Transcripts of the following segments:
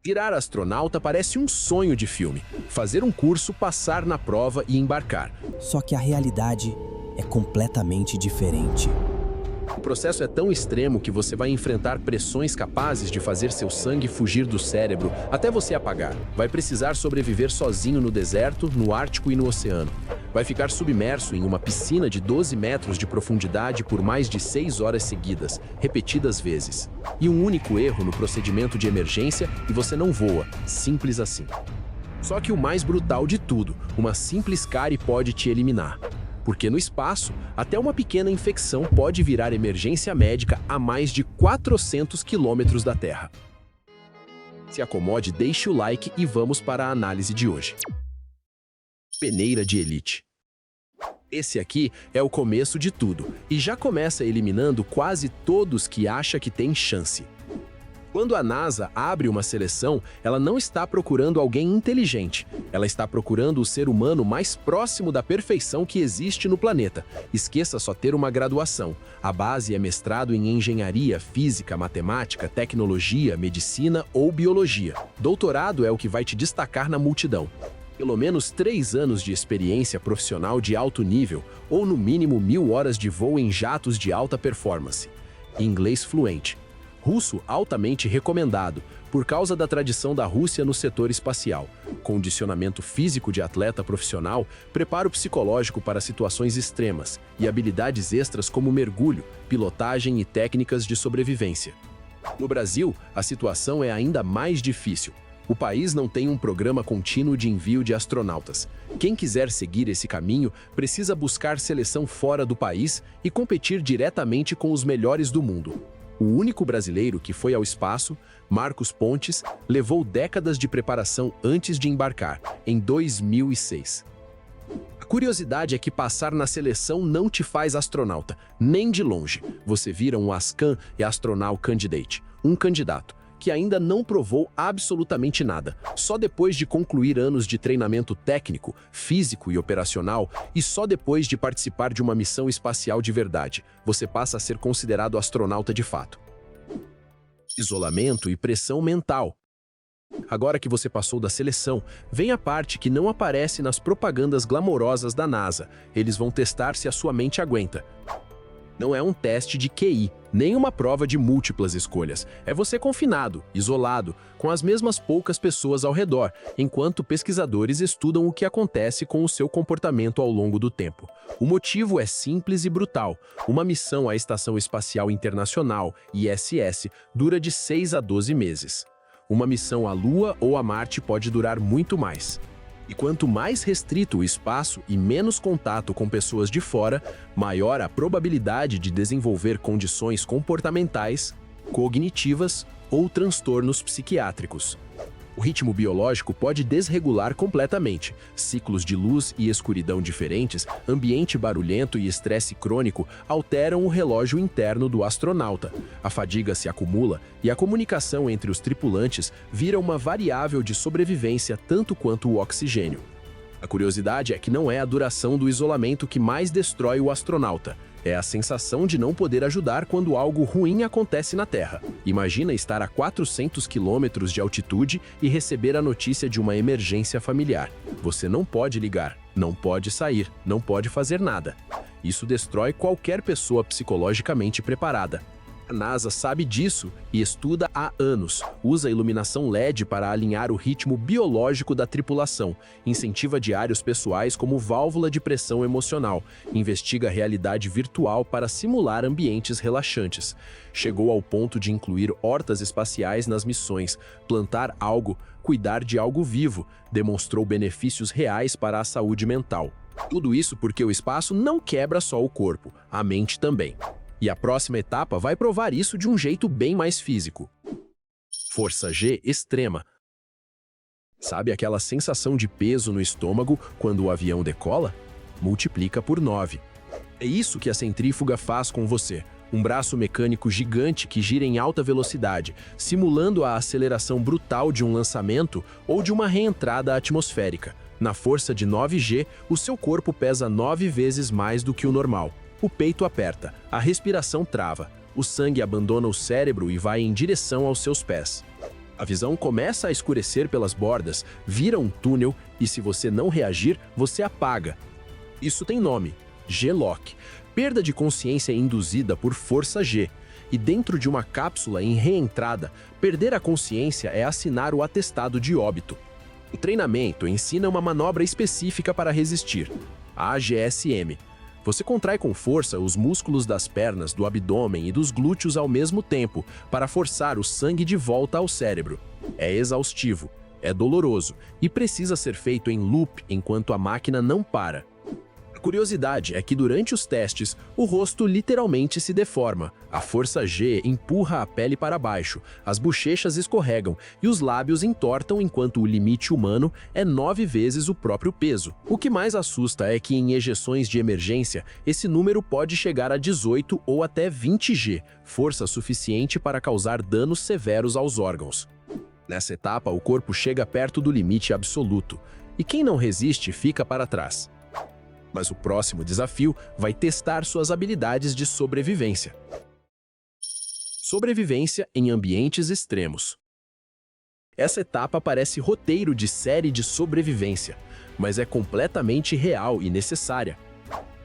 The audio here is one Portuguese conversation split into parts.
Virar astronauta parece um sonho de filme. Fazer um curso, passar na prova e embarcar. Só que a realidade é completamente diferente. O processo é tão extremo que você vai enfrentar pressões capazes de fazer seu sangue fugir do cérebro até você apagar. Vai precisar sobreviver sozinho no deserto, no Ártico e no oceano. Vai ficar submerso em uma piscina de 12 metros de profundidade por mais de 6 horas seguidas, repetidas vezes. E um único erro no procedimento de emergência e você não voa, simples assim. Só que o mais brutal de tudo, uma simples cárie pode te eliminar. Porque no espaço, até uma pequena infecção pode virar emergência médica a mais de 400 quilômetros da Terra. Se acomode, deixe o like e vamos para a análise de hoje. Peneira de elite. Esse aqui é o começo de tudo e já começa eliminando quase todos que acha que tem chance. Quando a NASA abre uma seleção, ela não está procurando alguém inteligente. Ela está procurando o ser humano mais próximo da perfeição que existe no planeta. Esqueça só ter uma graduação. A base é mestrado em engenharia, física, matemática, tecnologia, medicina ou biologia. Doutorado é o que vai te destacar na multidão. Pelo menos 3 anos de experiência profissional de alto nível ou no mínimo 1000 horas de voo em jatos de alta performance. Inglês fluente. Russo altamente recomendado, por causa da tradição da Rússia no setor espacial. Condicionamento físico de atleta profissional, preparo psicológico para situações extremas e habilidades extras como mergulho, pilotagem e técnicas de sobrevivência. No Brasil, a situação é ainda mais difícil. O país não tem um programa contínuo de envio de astronautas. Quem quiser seguir esse caminho precisa buscar seleção fora do país e competir diretamente com os melhores do mundo. O único brasileiro que foi ao espaço, Marcos Pontes, levou décadas de preparação antes de embarcar, em 2006. A curiosidade é que passar na seleção não te faz astronauta, nem de longe. Você vira um ASCAN e Astronaut Candidate, um candidato que ainda não provou absolutamente nada. Só depois de concluir anos de treinamento técnico, físico e operacional, e só depois de participar de uma missão espacial de verdade, você passa a ser considerado astronauta de fato. Isolamento e pressão mental. Agora que você passou da seleção, vem a parte que não aparece nas propagandas glamourosas da NASA. Eles vão testar se a sua mente aguenta. Não é um teste de QI, nem uma prova de múltiplas escolhas. É você confinado, isolado, com as mesmas poucas pessoas ao redor, enquanto pesquisadores estudam o que acontece com o seu comportamento ao longo do tempo. O motivo é simples e brutal. Uma missão à Estação Espacial Internacional, ISS, dura de 6 a 12 meses. Uma missão à Lua ou a Marte pode durar muito mais. E quanto mais restrito o espaço e menos contato com pessoas de fora, maior a probabilidade de desenvolver condições comportamentais, cognitivas ou transtornos psiquiátricos. O ritmo biológico pode desregular completamente. Ciclos de luz e escuridão diferentes, ambiente barulhento e estresse crônico alteram o relógio interno do astronauta. A fadiga se acumula e a comunicação entre os tripulantes vira uma variável de sobrevivência tanto quanto o oxigênio. A curiosidade é que não é a duração do isolamento que mais destrói o astronauta. É a sensação de não poder ajudar quando algo ruim acontece na Terra. Imagina estar a 400 quilômetros de altitude e receber a notícia de uma emergência familiar. Você não pode ligar, não pode sair, não pode fazer nada. Isso destrói qualquer pessoa psicologicamente preparada. A NASA sabe disso e estuda há anos. Usa iluminação LED para alinhar o ritmo biológico da tripulação, incentiva diários pessoais como válvula de pressão emocional, investiga realidade virtual para simular ambientes relaxantes. Chegou ao ponto de incluir hortas espaciais nas missões, plantar algo, cuidar de algo vivo, demonstrou benefícios reais para a saúde mental. Tudo isso porque o espaço não quebra só o corpo, a mente também. E a próxima etapa vai provar isso de um jeito bem mais físico. Força G extrema. Sabe aquela sensação de peso no estômago quando o avião decola? Multiplica por 9. É isso que a centrífuga faz com você. Um braço mecânico gigante que gira em alta velocidade, simulando a aceleração brutal de um lançamento ou de uma reentrada atmosférica. Na força de 9G, o seu corpo pesa 9 vezes mais do que o normal. O peito aperta, a respiração trava, o sangue abandona o cérebro e vai em direção aos seus pés. A visão começa a escurecer pelas bordas, vira um túnel e se você não reagir, você apaga. Isso tem nome, G-Lock, perda de consciência induzida por força G. E dentro de uma cápsula em reentrada, perder a consciência é assinar o atestado de óbito. O treinamento ensina uma manobra específica para resistir, a AGSM. Você contrai com força os músculos das pernas, do abdômen e dos glúteos ao mesmo tempo para forçar o sangue de volta ao cérebro. É exaustivo, é doloroso e precisa ser feito em loop enquanto a máquina não para. A curiosidade é que durante os testes, o rosto literalmente se deforma. A força G empurra a pele para baixo, as bochechas escorregam e os lábios entortam enquanto o limite humano é 9 vezes o próprio peso. O que mais assusta é que em ejeções de emergência, esse número pode chegar a 18 ou até 20 G, força suficiente para causar danos severos aos órgãos. Nessa etapa, o corpo chega perto do limite absoluto, e quem não resiste fica para trás. Mas o próximo desafio vai testar suas habilidades de sobrevivência. Sobrevivência em ambientes extremos. Essa etapa parece roteiro de série de sobrevivência, mas é completamente real e necessária.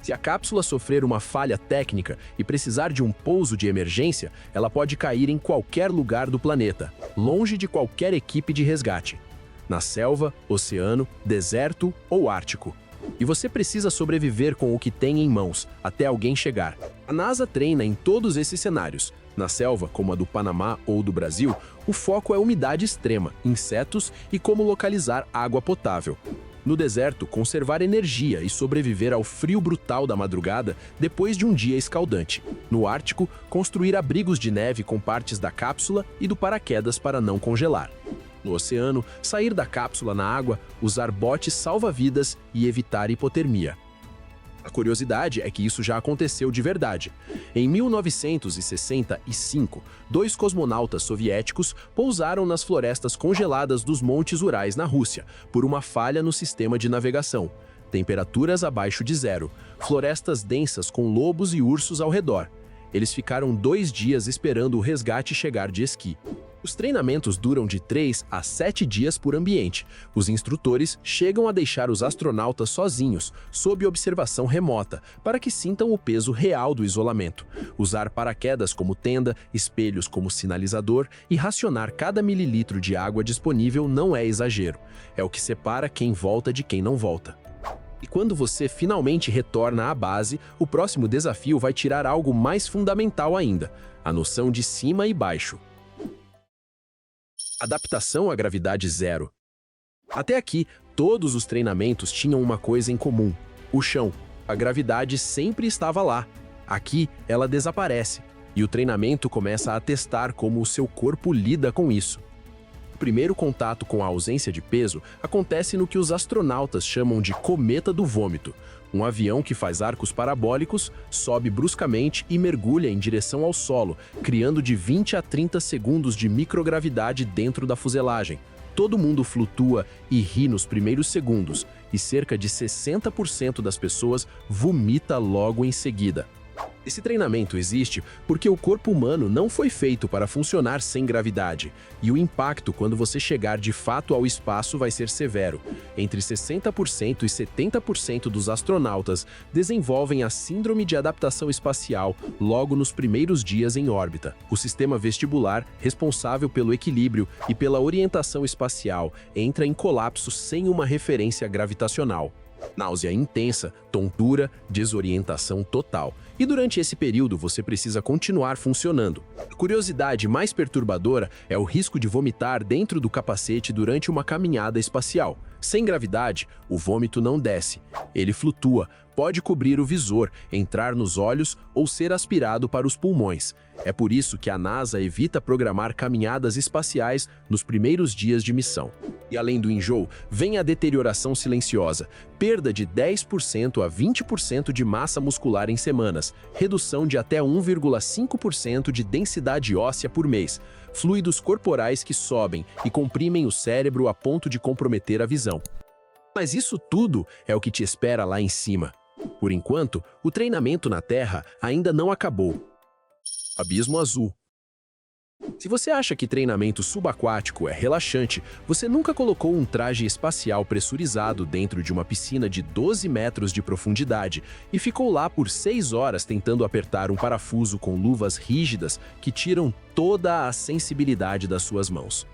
Se a cápsula sofrer uma falha técnica e precisar de um pouso de emergência, ela pode cair em qualquer lugar do planeta, longe de qualquer equipe de resgate. Na selva, oceano, deserto ou ártico. E você precisa sobreviver com o que tem em mãos, até alguém chegar. A NASA treina em todos esses cenários. Na selva, como a do Panamá ou do Brasil, o foco é umidade extrema, insetos e como localizar água potável. No deserto, conservar energia e sobreviver ao frio brutal da madrugada depois de um dia escaldante. No Ártico, construir abrigos de neve com partes da cápsula e do paraquedas para não congelar. No oceano, sair da cápsula na água, usar botes salva-vidas e evitar hipotermia. A curiosidade é que isso já aconteceu de verdade. Em 1965, 2 cosmonautas soviéticos pousaram nas florestas congeladas dos Montes Urais, na Rússia, por uma falha no sistema de navegação. Temperaturas abaixo de zero, florestas densas com lobos e ursos ao redor. Eles ficaram 2 dias esperando o resgate chegar de esqui. Os treinamentos duram de 3 a 7 dias por ambiente. Os instrutores chegam a deixar os astronautas sozinhos, sob observação remota, para que sintam o peso real do isolamento. Usar paraquedas como tenda, espelhos como sinalizador e racionar cada mililitro de água disponível não é exagero. É o que separa quem volta de quem não volta. E quando você finalmente retorna à base, o próximo desafio vai tirar algo mais fundamental ainda: a noção de cima e baixo. Adaptação à gravidade zero. Até aqui, todos os treinamentos tinham uma coisa em comum: o chão. A gravidade sempre estava lá. Aqui, ela desaparece, e o treinamento começa a testar como o seu corpo lida com isso. O primeiro contato com a ausência de peso acontece no que os astronautas chamam de cometa do vômito. Um avião que faz arcos parabólicos, sobe bruscamente e mergulha em direção ao solo, criando de 20 a 30 segundos de microgravidade dentro da fuselagem. Todo mundo flutua e ri nos primeiros segundos, e cerca de 60% das pessoas vomita logo em seguida. Esse treinamento existe porque o corpo humano não foi feito para funcionar sem gravidade, e o impacto quando você chegar de fato ao espaço vai ser severo. Entre 60% e 70% dos astronautas desenvolvem a síndrome de adaptação espacial logo nos primeiros dias em órbita. O sistema vestibular, responsável pelo equilíbrio e pela orientação espacial, entra em colapso sem uma referência gravitacional. Náusea intensa, tontura, desorientação total. E durante esse período você precisa continuar funcionando. A curiosidade mais perturbadora é o risco de vomitar dentro do capacete durante uma caminhada espacial. Sem gravidade, o vômito não desce. Ele flutua, pode cobrir o visor, entrar nos olhos ou ser aspirado para os pulmões. É por isso que a NASA evita programar caminhadas espaciais nos primeiros dias de missão. E além do enjoo, vem a deterioração silenciosa, perda de 10% a 20% de massa muscular em semanas, redução de até 1,5% de densidade óssea por mês, fluidos corporais que sobem e comprimem o cérebro a ponto de comprometer a visão. Mas isso tudo é o que te espera lá em cima. Por enquanto, o treinamento na Terra ainda não acabou. Abismo Azul. Se você acha que treinamento subaquático é relaxante, você nunca colocou um traje espacial pressurizado dentro de uma piscina de 12 metros de profundidade e ficou lá por 6 horas tentando apertar um parafuso com luvas rígidas que tiram toda a sensibilidade das suas mãos.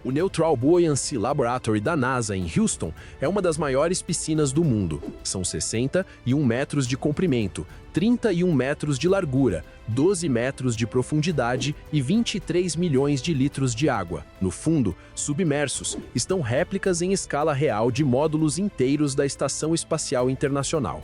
O Neutral Buoyancy Laboratory da NASA em Houston é uma das maiores piscinas do mundo. São 61 metros de comprimento, 31 metros de largura, 12 metros de profundidade e 23 milhões de litros de água. No fundo, submersos, estão réplicas em escala real de módulos inteiros da Estação Espacial Internacional.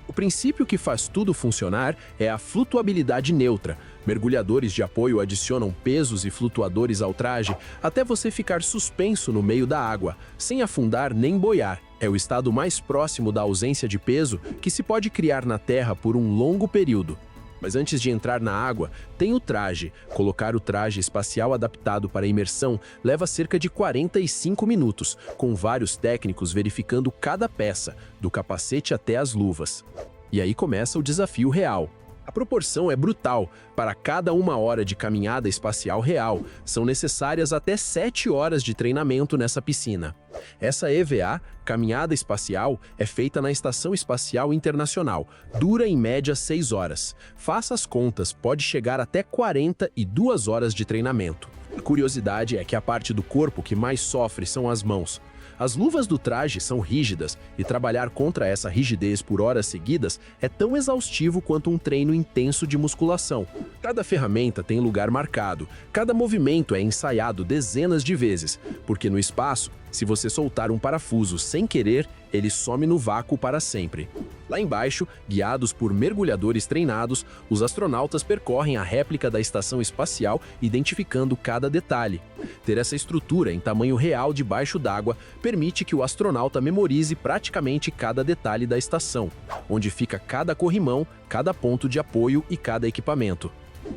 O princípio que faz tudo funcionar é a flutuabilidade neutra. Mergulhadores de apoio adicionam pesos e flutuadores ao traje até você ficar suspenso no meio da água, sem afundar nem boiar. É o estado mais próximo da ausência de peso que se pode criar na Terra por um longo período. Mas antes de entrar na água, tem o traje. Colocar o traje espacial adaptado para imersão leva cerca de 45 minutos, com vários técnicos verificando cada peça, do capacete até as luvas. E aí começa o desafio real. A proporção é brutal. Para cada 1 hora de caminhada espacial real, são necessárias até 7 horas de treinamento nessa piscina. Essa EVA, caminhada espacial, é feita na Estação Espacial Internacional. Dura em média 6 horas. Faça as contas, pode chegar até 42 horas de treinamento. A curiosidade é que a parte do corpo que mais sofre são as mãos. As luvas do traje são rígidas e trabalhar contra essa rigidez por horas seguidas é tão exaustivo quanto um treino intenso de musculação. Cada ferramenta tem lugar marcado, cada movimento é ensaiado dezenas de vezes, porque no espaço, se você soltar um parafuso sem querer, ele some no vácuo para sempre. Lá embaixo, guiados por mergulhadores treinados, os astronautas percorrem a réplica da estação espacial identificando cada detalhe. Ter essa estrutura em tamanho real debaixo d'água permite que o astronauta memorize praticamente cada detalhe da estação, onde fica cada corrimão, cada ponto de apoio e cada equipamento.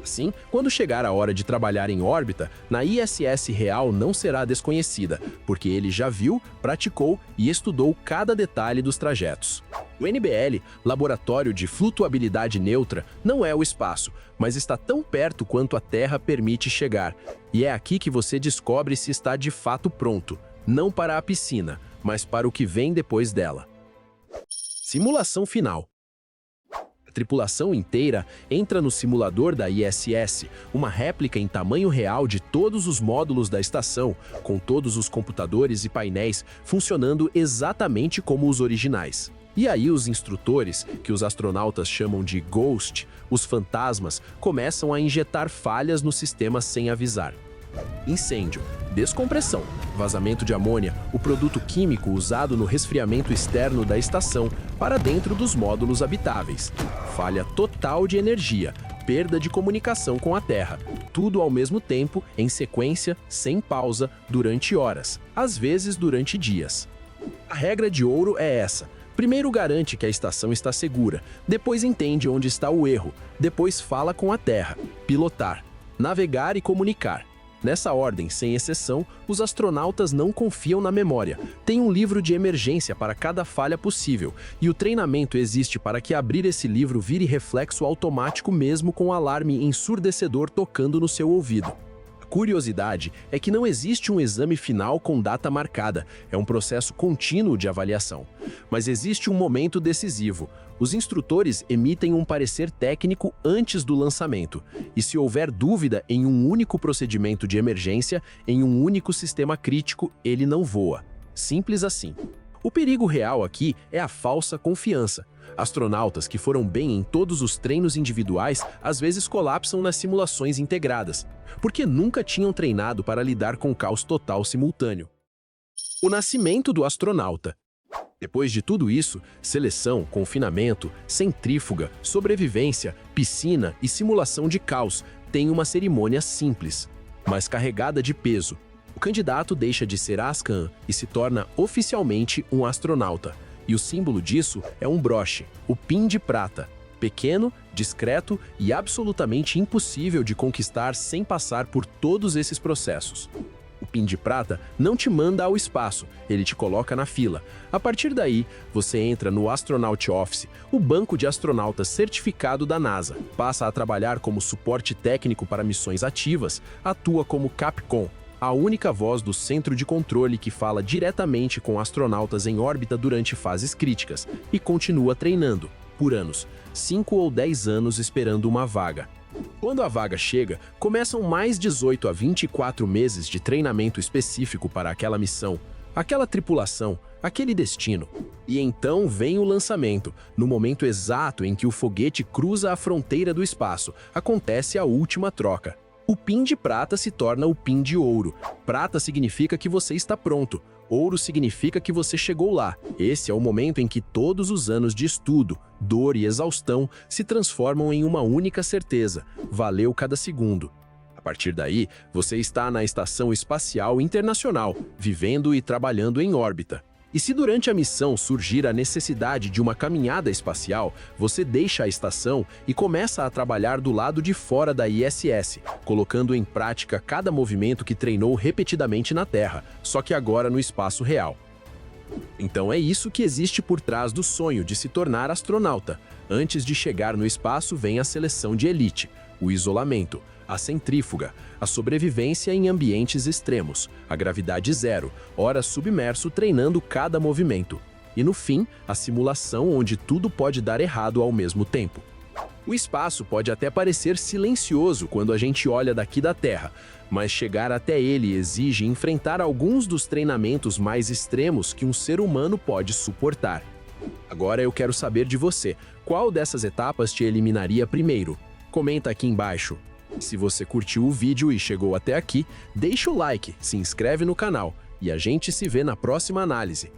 Assim, quando chegar a hora de trabalhar em órbita, na ISS real não será desconhecida, porque ele já viu, praticou e estudou cada detalhe dos trajetos. O NBL, Laboratório de Flutuabilidade Neutra, não é o espaço, mas está tão perto quanto a Terra permite chegar. E é aqui que você descobre se está de fato pronto, não para a piscina, mas para o que vem depois dela. Simulação final. A tripulação inteira entra no simulador da ISS, uma réplica em tamanho real de todos os módulos da estação, com todos os computadores e painéis funcionando exatamente como os originais. E aí os instrutores, que os astronautas chamam de Ghost, os fantasmas, começam a injetar falhas no sistema sem avisar. Incêndio, descompressão, vazamento de amônia, o produto químico usado no resfriamento externo da estação para dentro dos módulos habitáveis. Falha total de energia, perda de comunicação com a Terra. Tudo ao mesmo tempo, em sequência, sem pausa, durante horas, às vezes durante dias. A regra de ouro é essa. Primeiro garante que a estação está segura, depois entende onde está o erro, depois fala com a Terra, pilotar, navegar e comunicar. Nessa ordem, sem exceção, os astronautas não confiam na memória. Tem um livro de emergência para cada falha possível, e o treinamento existe para que abrir esse livro vire reflexo automático mesmo com o alarme ensurdecedor tocando no seu ouvido. A curiosidade é que não existe um exame final com data marcada, é um processo contínuo de avaliação. Mas existe um momento decisivo. Os instrutores emitem um parecer técnico antes do lançamento, e se houver dúvida em um único procedimento de emergência, em um único sistema crítico, ele não voa. Simples assim. O perigo real aqui é a falsa confiança. Astronautas que foram bem em todos os treinos individuais às vezes colapsam nas simulações integradas, porque nunca tinham treinado para lidar com o caos total simultâneo. O nascimento do astronauta. Depois de tudo isso, seleção, confinamento, centrífuga, sobrevivência, piscina e simulação de caos tem uma cerimônia simples, mas carregada de peso. O candidato deixa de ser Ascan e se torna oficialmente um astronauta. E o símbolo disso é um broche, o pin de prata, pequeno, discreto e absolutamente impossível de conquistar sem passar por todos esses processos. O PIN de prata não te manda ao espaço, ele te coloca na fila. A partir daí, você entra no Astronaut Office, o banco de astronautas certificado da NASA. Passa a trabalhar como suporte técnico para missões ativas, atua como Capcom, a única voz do centro de controle que fala diretamente com astronautas em órbita durante fases críticas, e continua treinando, por anos, 5 ou 10 anos esperando uma vaga. Quando a vaga chega, começam mais 18 a 24 meses de treinamento específico para aquela missão, aquela tripulação, aquele destino. E então vem o lançamento. No momento exato em que o foguete cruza a fronteira do espaço, acontece a última troca. O PIN de prata se torna o PIN de ouro. Prata significa que você está pronto. Ouro significa que você chegou lá. Esse é o momento em que todos os anos de estudo, dor e exaustão se transformam em uma única certeza: valeu cada segundo. A partir daí, você está na Estação Espacial Internacional, vivendo e trabalhando em órbita. E se durante a missão surgir a necessidade de uma caminhada espacial, você deixa a estação e começa a trabalhar do lado de fora da ISS, colocando em prática cada movimento que treinou repetidamente na Terra, só que agora no espaço real. Então é isso que existe por trás do sonho de se tornar astronauta. Antes de chegar no espaço vem a seleção de elite, o isolamento, a centrífuga, a sobrevivência em ambientes extremos, a gravidade zero, horas submerso treinando cada movimento. E no fim, a simulação onde tudo pode dar errado ao mesmo tempo. O espaço pode até parecer silencioso quando a gente olha daqui da Terra, mas chegar até ele exige enfrentar alguns dos treinamentos mais extremos que um ser humano pode suportar. Agora eu quero saber de você, qual dessas etapas te eliminaria primeiro? Comenta aqui embaixo. Se você curtiu o vídeo e chegou até aqui, deixa o like, se inscreve no canal e a gente se vê na próxima análise.